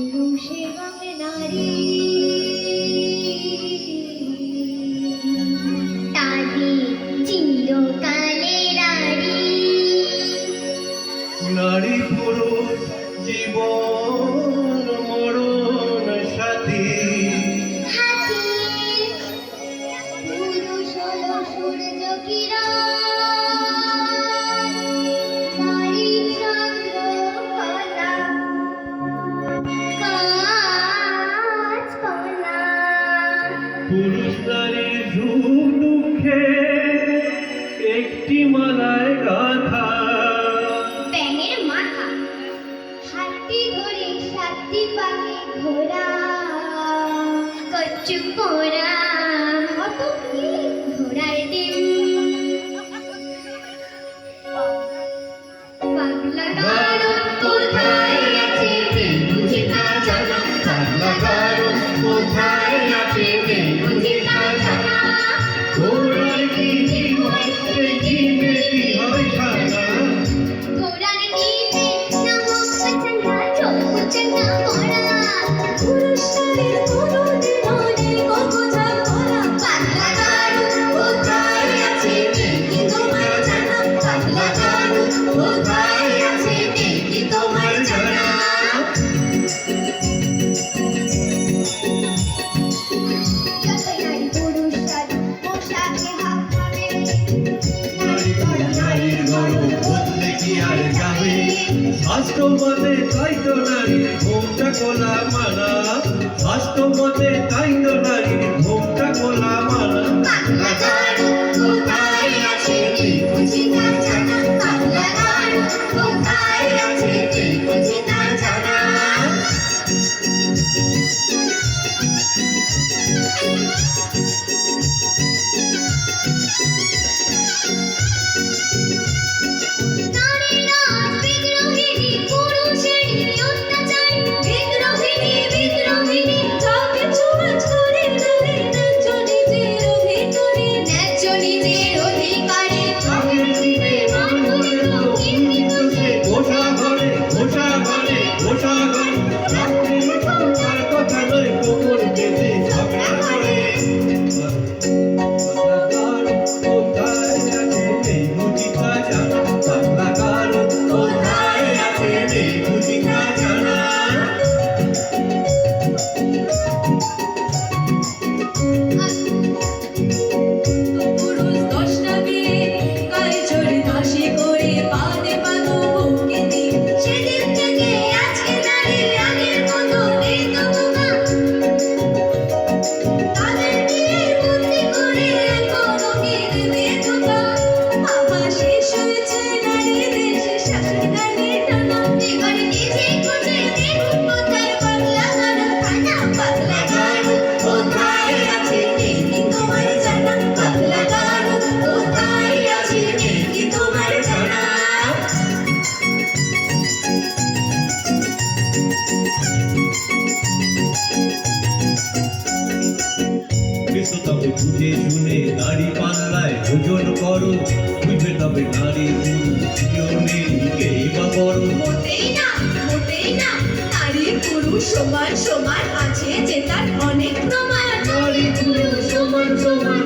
পুরুষ এবং নারী তাদের চিরকালের আড়ি। নারী পুরুষ জীবন মরণ সাথী, পুরুষ হলো সূর্য কিরণ, নারী চন্দ্রকলা কাঁচকলা। পুরুষ নারীর সুখ দুঃখে একটি মালায় গাথা। ব্যাঙের মাথা হাতটি ধরে সাতটি পাকে ঘোরা, কচ্ছপ পোড়া কত কি ঘোড়ার ডিম। পাগলা গারদ কোথায় আছে নেই বুঝি তা জানা, পাগলা গারদ কোথায় আছে নেই বুঝি তা জানা। ঘোড়ার নীতি হচ্ছে জীবে কি হয় সারা। ঘোড়ার নীতি না হোক চাঙ্গা চোখ চাঙ্গা মোড়া, পুরুষ নারীর কোনো দিনই কবজা করা। পাগলা গারদ কোথায় আছে নেই কি তোমার জানা, পাগলা গারদ কোথায় আছে নেই কি তোমার জানা। যতই নারী পুরুষ সাজে পোশাকে হাত পাবে, নারী বড় নারীর গর্ব বদলে কি আর যাবে। স্বাস্থ্য মতে তাই তো নারীর ঘোমটা খোলা মানা, স্বাস্থ্য মতে তাই তো নারীর ঘোমটা খোলা মানা। পাগলা গারদ কোথায় আছে নেই বুঝি তা জানা, পাগলা গারদ কোথায় আছে নেই বুঝি তা জানা। নারী রাজ বিদ্রোহিণী পুরুষেরই অত্যাচারী, বিদ্রোহিণী বিদ্রোহিণী যাকে ছোঁয়াচ করে নারী ন্যায্য নিজের অধিকারী, ন্যায্য নিজের অধিকারী। তাদের দিবে মানবতা কিঞ্চিত সে ঘোষা ঘরে ঘোষা ঘরে ঘোষা ঘরে। রাত্রির কথার কথা নয় কোমর বেঁধে ঝগড়া করে। কোথায় আছে নেই বুঝি তা জানা, পাগলা গারদ কোথায় আছে নেই বুঝি তা জানা। পুরুষ 10টা বিয়ে গায়ে চড়ে দাসী করে পাদে পাদো বুকে দিয়ে, সেদিন থেকে আজকে নারী আগের মতো নেই তো বোকা, তাদের বিয়ের বুদ্ধি করে এখনো কি দেবে ধোঁকা। আহা শেষ হয়েছে নারী দেশে শাসন গানের টানা। এবারে নিজে খুঁজে দেখুন কোথায় পাগলা গারদ খানা। পাগলা গারদ কোথায় আছে নেই কি তোমার জানা, পাগলা গারদ কোথায় আছে নেই কি তোমার জানা। কিন্তু তবে বুঝে শুনে নারী পাল্লায় ওজন করো, বুঝবে তবে নারী পুরুষ নেই কে বা বড়। মোটেই না মোটেই না, নারী পুরুষ সমান সমান আছে যে তার অনেক প্রমাণ। নারী পুরুষ সমান সমান